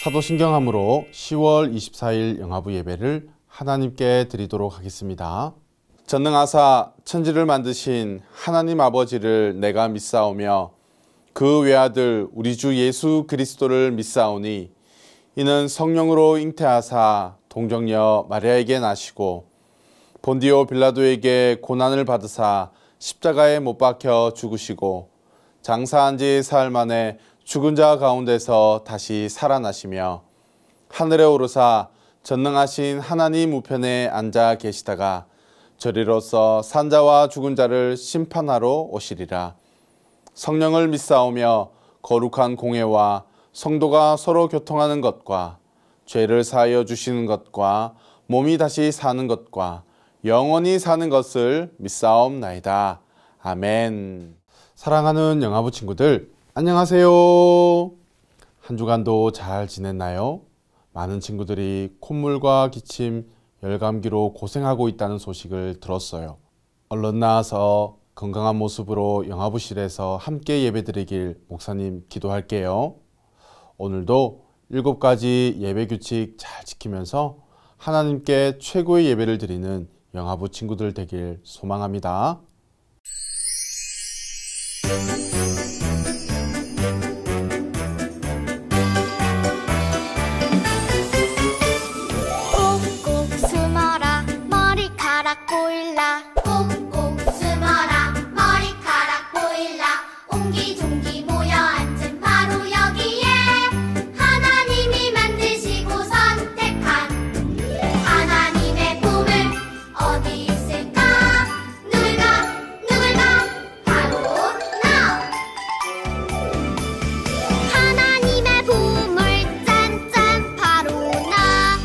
사도신경함으로 10월 24일 영화부 예배를 하나님께 드리도록 하겠습니다. 전능하사 천지를 만드신 하나님 아버지를 내가 믿사오며 그 외아들 우리 주 예수 그리스도를 믿사오니 이는 성령으로 잉태하사 동정녀 마리아에게 나시고 본디오 빌라도에게 고난을 받으사 십자가에 못 박혀 죽으시고 장사한 지 사흘 만에 죽은 자 가운데서 다시 살아나시며 하늘에 오르사 전능하신 하나님 우편에 앉아 계시다가 저리로서 산자와 죽은 자를 심판하러 오시리라. 성령을 믿사오며 거룩한 공회와 성도가 서로 교통하는 것과 죄를 사하여 주시는 것과 몸이 다시 사는 것과 영원히 사는 것을 믿사옵나이다. 아멘. 사랑하는 영화부 친구들, 안녕하세요. 한 주간도 잘 지냈나요? 많은 친구들이 콧물과 기침, 열감기로 고생하고 있다는 소식을 들었어요. 얼른 나와서 건강한 모습으로 영화부실에서 함께 예배드리길 목사님 기도할게요. 오늘도 7가지 예배 규칙 잘 지키면서 하나님께 최고의 예배를 드리는 영화부 친구들 되길 소망합니다. 꼭꼭 숨어라 머리카락 보일라 꼭꼭 숨어라 머리카락 보일라 옹기종기 모여 앉은 바로 여기에 하나님이 만드시고 선택한 하나님의 보물 어디 있을까 누굴까 바로 나 하나님의 보물 짠짠 바로 나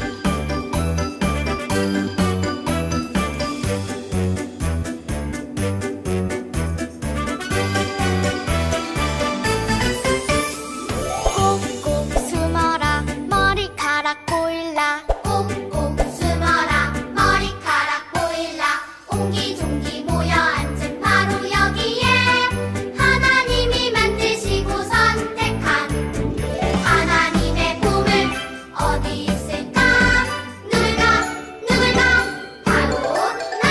꼭꼭 숨어라 머리카락 보일라 꼭꼭 숨어라 머리카락 보일라 옹기종기 모여 앉은 바로 여기에 하나님이 만드시고 선택한 하나님의 보물 어디 있을까 누굴까 바로 나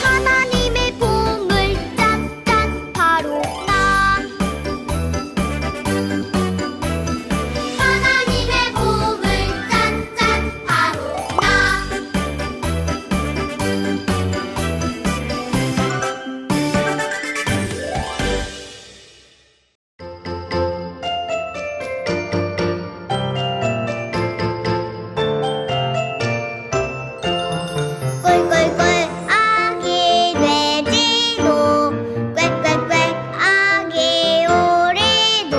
하나님의 보물 짠짠 바로 나 하나님의 보물 짠짠 바로 나 꿀꿀꿀 아기 돼지도 꽥꽥꽥 아기 오리도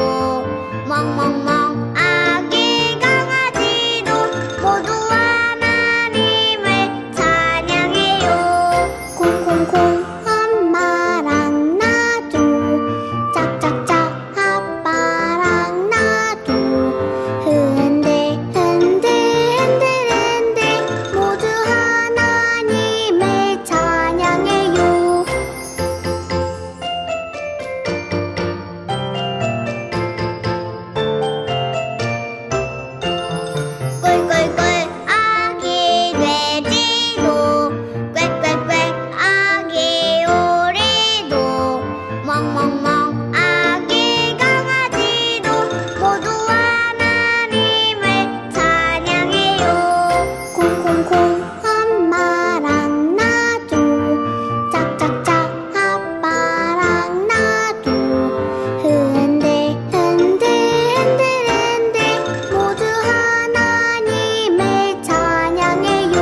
멍멍멍 아기 강아지도 모두 하나님을 찬양해요. 콩콩콩 엄마랑 나도 짝짝짝 아빠랑 나도 흔들 흔들 흔들 흔들 모두 하나님을 찬양해요. 꿀꿀꿀 아기 돼지도 꽥꽥꽥 아기 오리도 멍멍멍 아기 강아지도 모두 하나님을 찬양해요. 콩콩콩 엄마랑 나도 짝짝짝 아빠랑 나도 흔들 흔들 흔들 흔들 모두 하나님을 찬양해요.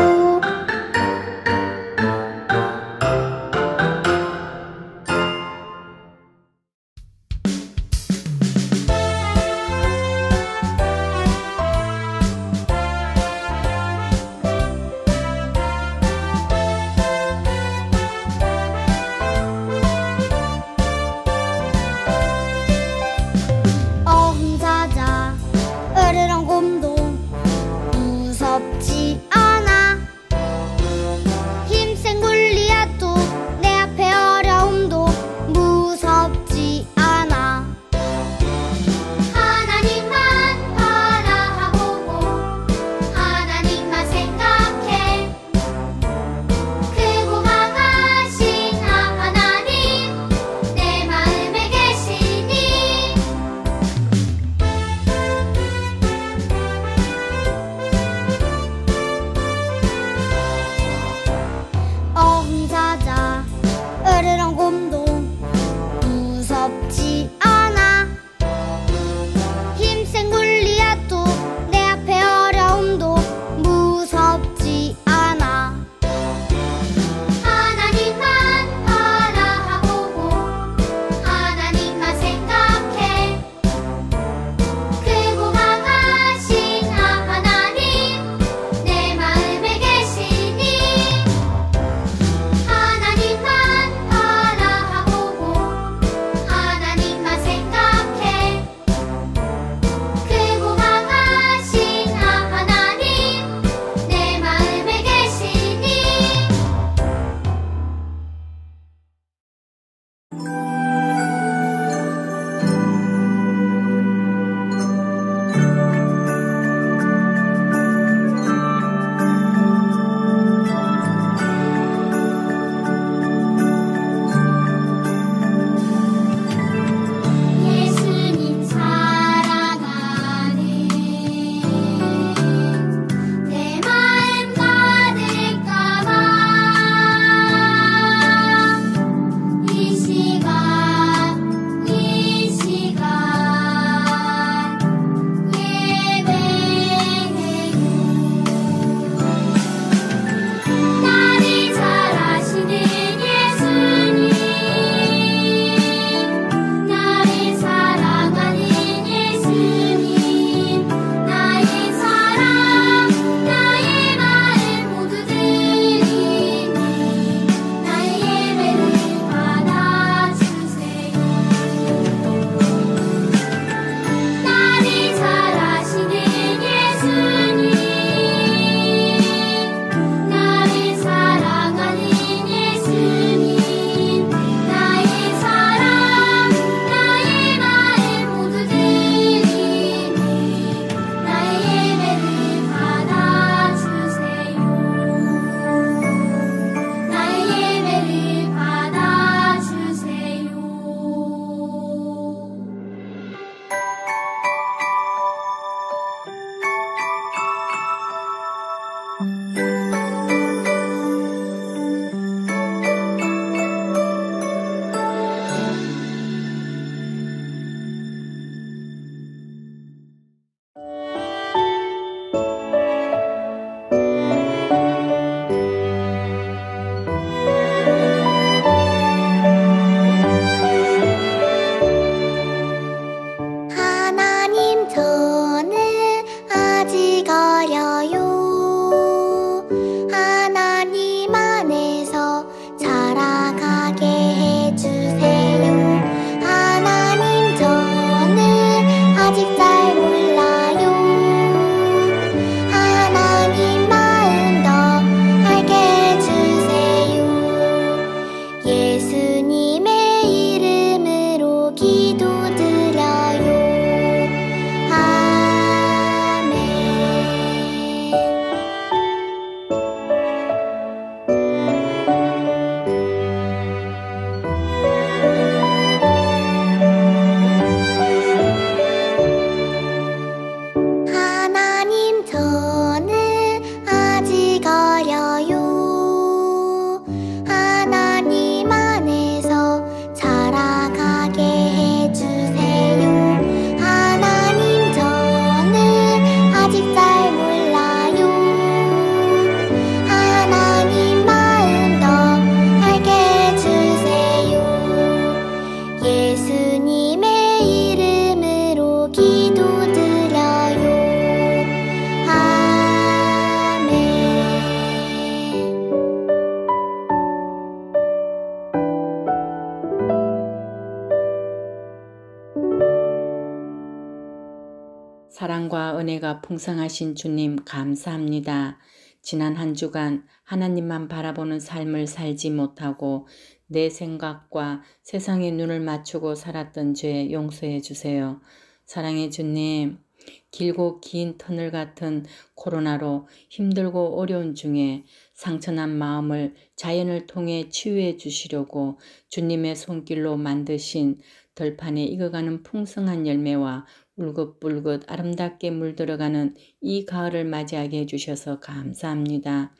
사랑과 은혜가 풍성하신 주님 감사합니다. 지난 한 주간 하나님만 바라보는 삶을 살지 못하고 내 생각과 세상의 눈을 맞추고 살았던 죄 용서해 주세요. 사랑의 주님, 길고 긴 터널 같은 코로나로 힘들고 어려운 중에 상처난 마음을 자연을 통해 치유해 주시려고 주님의 손길로 만드신 들판에 익어가는 풍성한 열매와 울긋불긋 아름답게 물들어가는 이 가을을 맞이하게 해주셔서 감사합니다.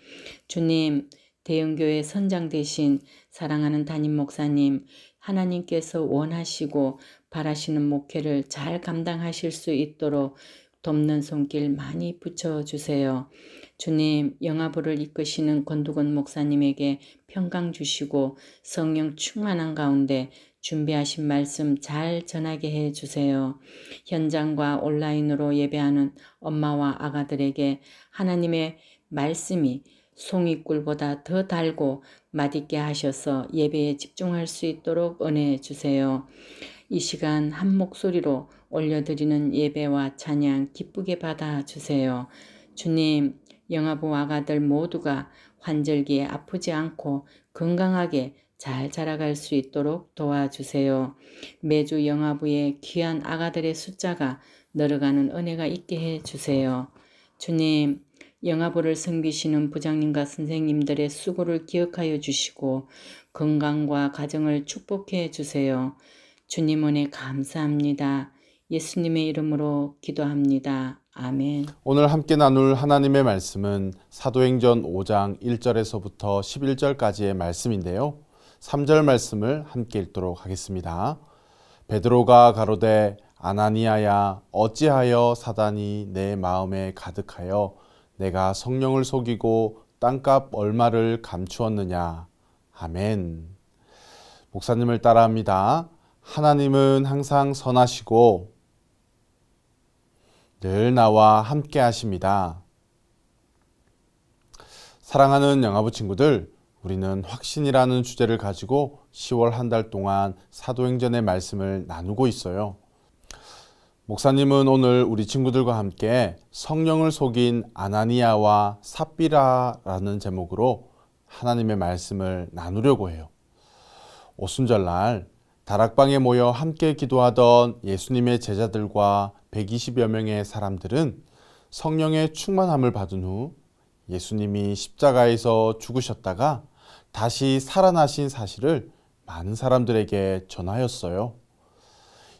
주님, 대형교회 선장 되신 사랑하는 담임 목사님, 하나님께서 원하시고 바라시는 목회를 잘 감당하실 수 있도록 돕는 손길 많이 붙여주세요. 주님, 영화부를 이끄시는 권두건 목사님에게 평강 주시고 성령 충만한 가운데 준비하신 말씀 잘 전하게 해주세요. 현장과 온라인으로 예배하는 엄마와 아가들에게 하나님의 말씀이 송이꿀보다 더 달고 맛있게 하셔서 예배에 집중할 수 있도록 은혜해 주세요. 이 시간 한 목소리로 올려드리는 예배와 찬양 기쁘게 받아주세요. 주님, 영아부 아가들 모두가 환절기에 아프지 않고 건강하게 잘 자라갈 수 있도록 도와주세요. 매주 영아부의 귀한 아가들의 숫자가 늘어가는 은혜가 있게 해주세요. 주님, 영아부를 섬기시는 부장님과 선생님들의 수고를 기억하여 주시고 건강과 가정을 축복해 주세요. 주님 은혜 감사합니다. 예수님의 이름으로 기도합니다. 아멘. 오늘 함께 나눌 하나님의 말씀은 사도행전 5장 1절에서부터 11절까지의 말씀인데요. 3절 말씀을 함께 읽도록 하겠습니다. 베드로가 가로되 아나니아야 어찌하여 사단이 내 마음에 가득하여 내가 성령을 속이고 땅값 얼마를 감추었느냐. 아멘. 목사님을 따라합니다. 하나님은 항상 선하시고 늘 나와 함께 하십니다. 사랑하는 영아부 친구들, 우리는 확신이라는 주제를 가지고 10월 한 달 동안 사도행전의 말씀을 나누고 있어요. 목사님은 오늘 우리 친구들과 함께 성령을 속인 아나니아와 삽비라라는 제목으로 하나님의 말씀을 나누려고 해요. 오순절날 다락방에 모여 함께 기도하던 예수님의 제자들과 120여 명의 사람들은 성령의 충만함을 받은 후 예수님이 십자가에서 죽으셨다가 다시 살아나신 사실을 많은 사람들에게 전하였어요.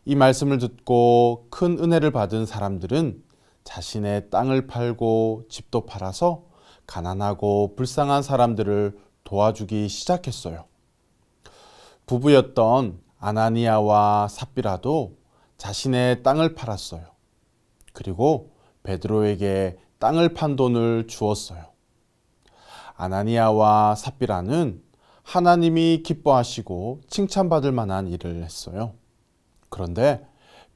이 말씀을 듣고 큰 은혜를 받은 사람들은 자신의 땅을 팔고 집도 팔아서 가난하고 불쌍한 사람들을 도와주기 시작했어요. 부부였던 아나니아와 삽비라도 자신의 땅을 팔았어요. 그리고 베드로에게 땅을 판 돈을 주었어요. 아나니아와 삽비라는 하나님이 기뻐하시고 칭찬받을 만한 일을 했어요. 그런데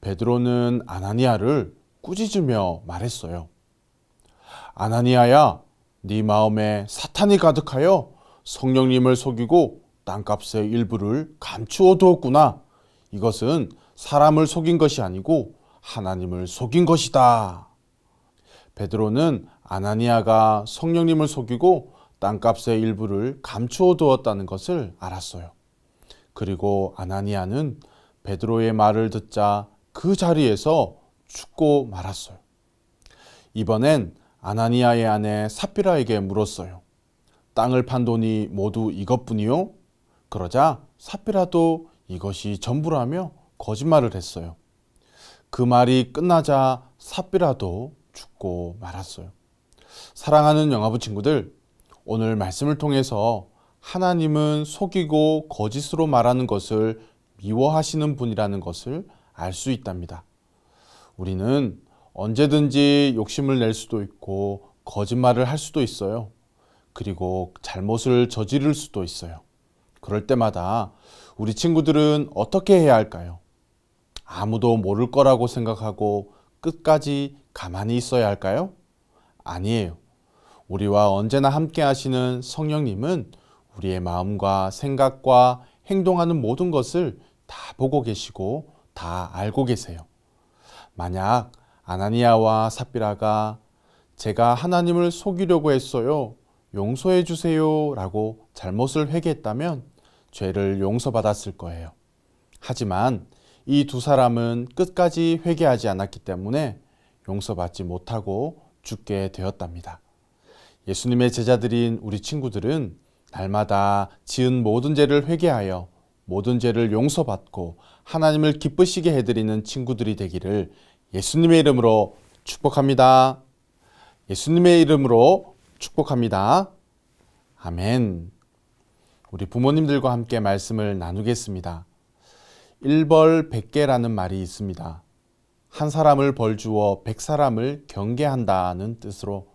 베드로는 아나니아를 꾸짖으며 말했어요. 아나니아야, 네 마음에 사탄이 가득하여 성령님을 속이고 땅값의 일부를 감추어 두었구나. 이것은 사람을 속인 것이 아니고 하나님을 속인 것이다. 베드로는 아나니아가 성령님을 속이고 땅값의 일부를 감추어 두었다는 것을 알았어요. 그리고 아나니아는 베드로의 말을 듣자 그 자리에서 죽고 말았어요. 이번엔 아나니아의 아내 삽비라에게 물었어요. 땅을 판 돈이 모두 이것뿐이요? 그러자 삽비라도 이것이 전부라며 거짓말을 했어요. 그 말이 끝나자 삽비라도 죽고 말았어요. 사랑하는 영아부 친구들, 오늘 말씀을 통해서 하나님은 속이고 거짓으로 말하는 것을 미워하시는 분이라는 것을 알 수 있답니다. 우리는 언제든지 욕심을 낼 수도 있고 거짓말을 할 수도 있어요. 그리고 잘못을 저지를 수도 있어요. 그럴 때마다 우리 친구들은 어떻게 해야 할까요? 아무도 모를 거라고 생각하고 끝까지 가만히 있어야 할까요? 아니에요. 우리와 언제나 함께 하시는 성령님은 우리의 마음과 생각과 행동하는 모든 것을 다 보고 계시고 다 알고 계세요. 만약 아나니아와 삽비라가 제가 하나님을 속이려고 했어요. 용서해 주세요 라고 잘못을 회개했다면 죄를 용서받았을 거예요. 하지만 이 두 사람은 끝까지 회개하지 않았기 때문에 용서받지 못하고 죽게 되었답니다. 예수님의 제자들인 우리 친구들은 날마다 지은 모든 죄를 회개하여 모든 죄를 용서받고 하나님을 기쁘시게 해드리는 친구들이 되기를 예수님의 이름으로 축복합니다. 예수님의 이름으로 축복합니다. 아멘. 우리 부모님들과 함께 말씀을 나누겠습니다. 일벌 백계라는 말이 있습니다. 한 사람을 벌주어 100사람을 경계한다는 뜻으로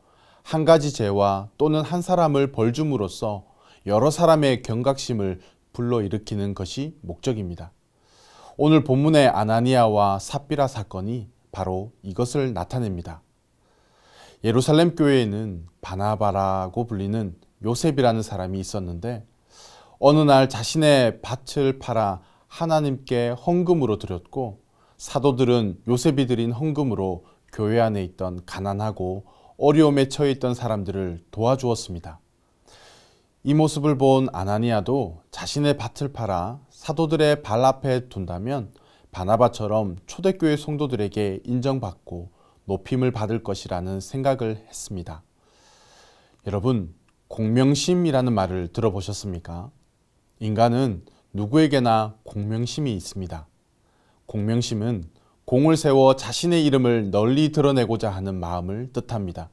한 가지 죄와 또는 한 사람을 벌줌으로써 여러 사람의 경각심을 불러일으키는 것이 목적입니다. 오늘 본문의 아나니아와 삽비라 사건이 바로 이것을 나타냅니다. 예루살렘 교회에는 바나바라고 불리는 요셉이라는 사람이 있었는데 어느 날 자신의 밭을 팔아 하나님께 헌금으로 드렸고 사도들은 요셉이 드린 헌금으로 교회 안에 있던 가난하고 어려움에 처해 있던 사람들을 도와주었습니다. 이 모습을 본 아나니아도 자신의 밭을 팔아 사도들의 발 앞에 둔다면 바나바처럼 초대교회 성도들에게 인정받고 높임을 받을 것이라는 생각을 했습니다. 여러분, 공명심이라는 말을 들어보셨습니까? 인간은 누구에게나 공명심이 있습니다. 공명심은 공을 세워 자신의 이름을 널리 드러내고자 하는 마음을 뜻합니다.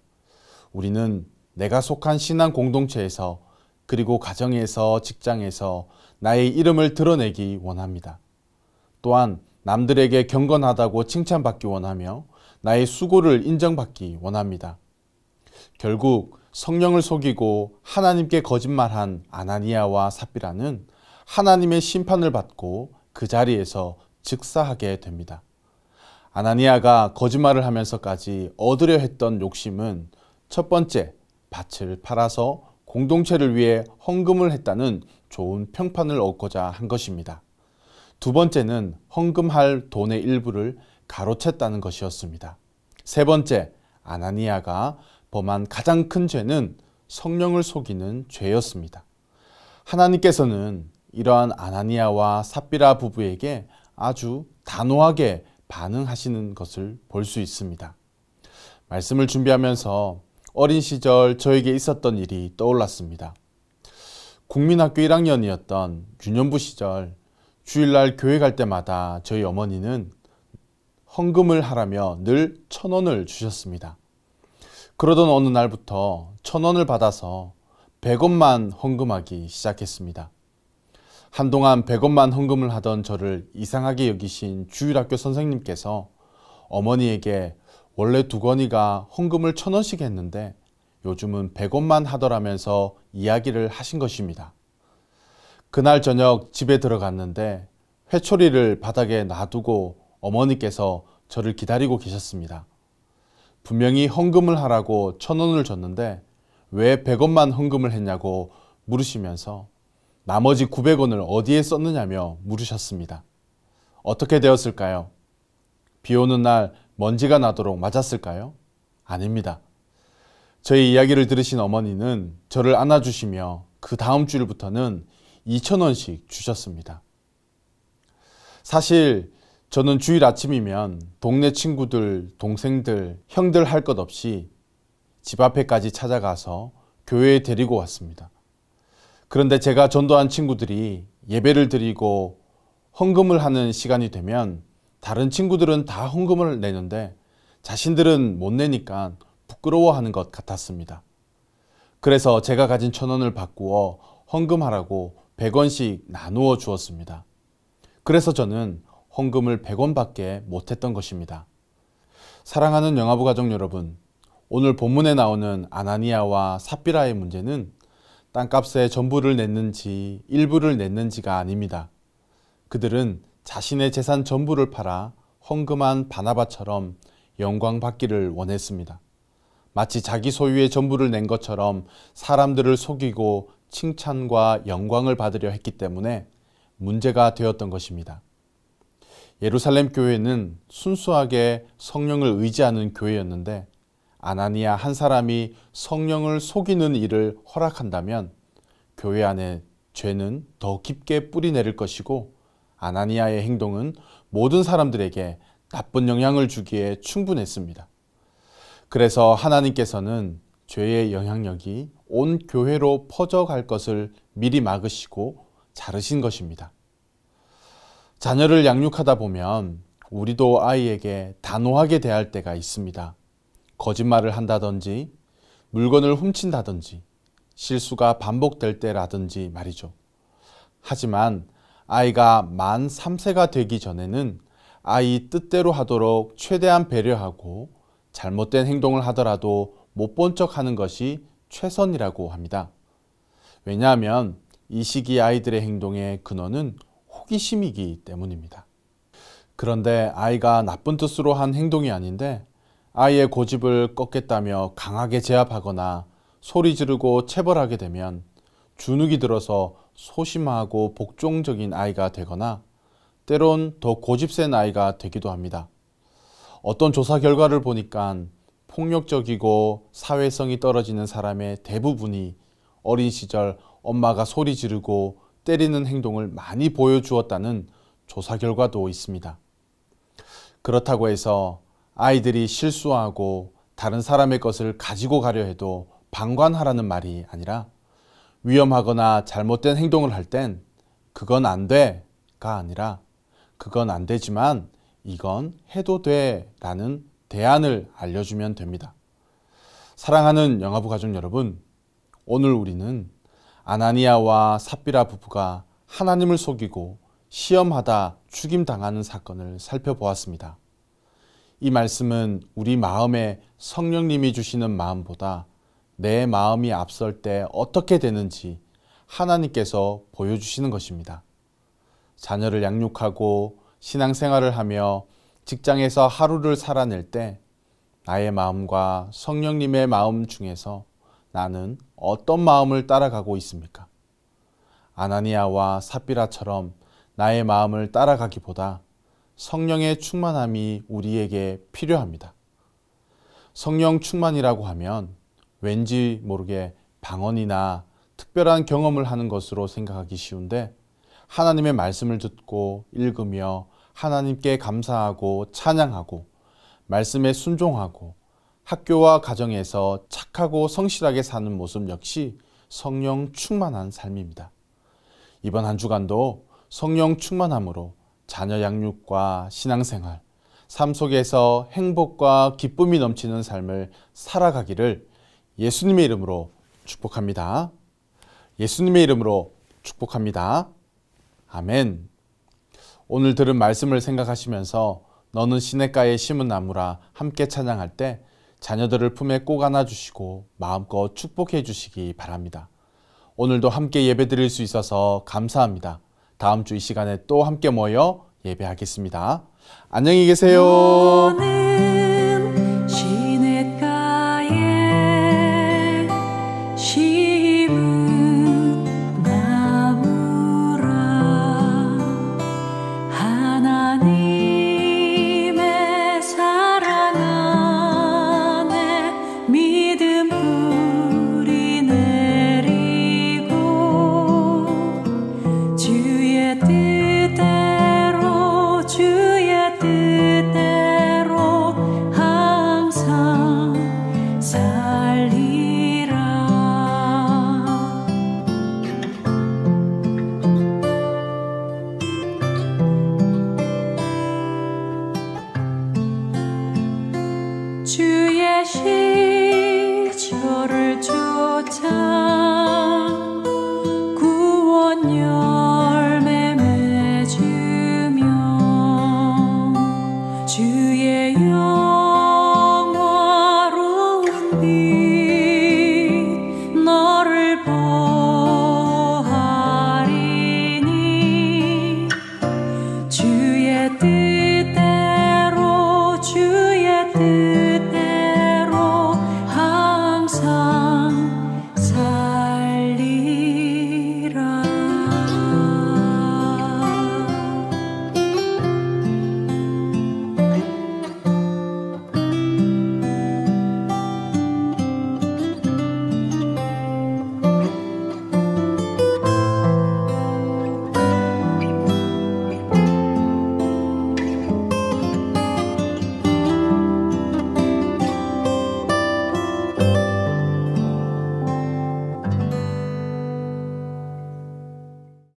우리는 내가 속한 신앙 공동체에서 그리고 가정에서 직장에서 나의 이름을 드러내기 원합니다. 또한 남들에게 경건하다고 칭찬받기 원하며 나의 수고를 인정받기 원합니다. 결국 성령을 속이고 하나님께 거짓말한 아나니아와 삽비라는 하나님의 심판을 받고 그 자리에서 즉사하게 됩니다. 아나니아가 거짓말을 하면서까지 얻으려 했던 욕심은 첫 번째, 밭을 팔아서 공동체를 위해 헌금을 했다는 좋은 평판을 얻고자 한 것입니다. 두 번째는 헌금할 돈의 일부를 가로챘다는 것이었습니다. 세 번째, 아나니아가 범한 가장 큰 죄는 성령을 속이는 죄였습니다. 하나님께서는 이러한 아나니아와 삽비라 부부에게 아주 단호하게 반응하시는 것을 볼 수 있습니다. 말씀을 준비하면서 어린 시절 저에게 있었던 일이 떠올랐습니다. 국민학교 1학년이었던 유년부 시절 주일날 교회 갈 때마다 저희 어머니는 헌금을 하라며 늘 1,000원을 주셨습니다. 그러던 어느 날부터 1,000원을 받아서 100원만 헌금하기 시작했습니다. 한동안 100원만 헌금을 하던 저를 이상하게 여기신 주일학교 선생님께서 어머니에게 원래 두건이가 헌금을 1,000원씩 했는데 요즘은 100원만 하더라면서 이야기를 하신 것입니다. 그날 저녁 집에 들어갔는데 회초리를 바닥에 놔두고 어머니께서 저를 기다리고 계셨습니다. 분명히 헌금을 하라고 1,000원을 줬는데 왜 100원만 헌금을 했냐고 물으시면서 나머지 900원을 어디에 썼느냐며 물으셨습니다. 어떻게 되었을까요? 비 오는 날 먼지가 나도록 맞았을까요? 아닙니다. 저희 이야기를 들으신 어머니는 저를 안아주시며 그 다음 주일부터는 2,000원씩 주셨습니다. 사실 저는 주일 아침이면 동네 친구들, 동생들, 형들 할 것 없이 집 앞에까지 찾아가서 교회에 데리고 왔습니다. 그런데 제가 전도한 친구들이 예배를 드리고 헌금을 하는 시간이 되면 다른 친구들은 다 헌금을 내는데 자신들은 못 내니까 부끄러워하는 것 같았습니다. 그래서 제가 가진 1,000원을 바꾸어 헌금하라고 100원씩 나누어 주었습니다. 그래서 저는 헌금을 100원밖에 못했던 것입니다. 사랑하는 영화부 가족 여러분, 오늘 본문에 나오는 아나니아와 삽비라의 문제는 땅값에 전부를 냈는지 일부를 냈는지가 아닙니다. 그들은 자신의 재산 전부를 팔아 헌금한 바나바처럼 영광 받기를 원했습니다. 마치 자기 소유의 전부를 낸 것처럼 사람들을 속이고 칭찬과 영광을 받으려 했기 때문에 문제가 되었던 것입니다. 예루살렘 교회는 순수하게 성령을 의지하는 교회였는데 아나니아 한 사람이 성령을 속이는 일을 허락한다면 교회 안에 죄는 더 깊게 뿌리내릴 것이고 아나니아의 행동은 모든 사람들에게 나쁜 영향을 주기에 충분했습니다. 그래서 하나님께서는 죄의 영향력이 온 교회로 퍼져갈 것을 미리 막으시고 자르신 것입니다. 자녀를 양육하다 보면 우리도 아이에게 단호하게 대할 때가 있습니다. 거짓말을 한다든지 물건을 훔친다든지 실수가 반복될 때라든지 말이죠. 하지만 아이가 만 3세가 되기 전에는 아이 뜻대로 하도록 최대한 배려하고 잘못된 행동을 하더라도 못 본 척 하는 것이 최선이라고 합니다. 왜냐하면 이 시기 아이들의 행동의 근원은 호기심이기 때문입니다. 그런데 아이가 나쁜 뜻으로 한 행동이 아닌데 아이의 고집을 꺾겠다며 강하게 제압하거나 소리 지르고 체벌하게 되면 주눅이 들어서 소심하고 복종적인 아이가 되거나 때론 더 고집센 아이가 되기도 합니다. 어떤 조사 결과를 보니까 폭력적이고 사회성이 떨어지는 사람의 대부분이 어린 시절 엄마가 소리 지르고 때리는 행동을 많이 보여주었다는 조사 결과도 있습니다. 그렇다고 해서 아이들이 실수하고 다른 사람의 것을 가지고 가려 해도 방관하라는 말이 아니라 위험하거나 잘못된 행동을 할 땐 그건 안 돼가 아니라 그건 안 되지만 이건 해도 돼 라는 대안을 알려주면 됩니다. 사랑하는 영화부 가족 여러분, 오늘 우리는 아나니아와 삽비라 부부가 하나님을 속이고 시험하다 죽임당하는 사건을 살펴보았습니다. 이 말씀은 우리 마음에 성령님이 주시는 마음보다 내 마음이 앞설 때 어떻게 되는지 하나님께서 보여주시는 것입니다. 자녀를 양육하고 신앙생활을 하며 직장에서 하루를 살아낼 때 나의 마음과 성령님의 마음 중에서 나는 어떤 마음을 따라가고 있습니까? 아나니아와 삽비라처럼 나의 마음을 따라가기보다 성령의 충만함이 우리에게 필요합니다. 성령 충만이라고 하면 왠지 모르게 방언이나 특별한 경험을 하는 것으로 생각하기 쉬운데 하나님의 말씀을 듣고 읽으며 하나님께 감사하고 찬양하고 말씀에 순종하고 학교와 가정에서 착하고 성실하게 사는 모습 역시 성령 충만한 삶입니다. 이번 한 주간도 성령 충만함으로 자녀 양육과 신앙생활, 삶 속에서 행복과 기쁨이 넘치는 삶을 살아가기를 예수님의 이름으로 축복합니다. 예수님의 이름으로 축복합니다. 아멘. 오늘 들은 말씀을 생각하시면서 너는 시냇가에 심은 나무라 함께 찬양할 때 자녀들을 품에 꼭 안아주시고 마음껏 축복해 주시기 바랍니다. 오늘도 함께 예배드릴 수 있어서 감사합니다. 다음 주 이 시간에 또 함께 모여 예배하겠습니다. 안녕히 계세요.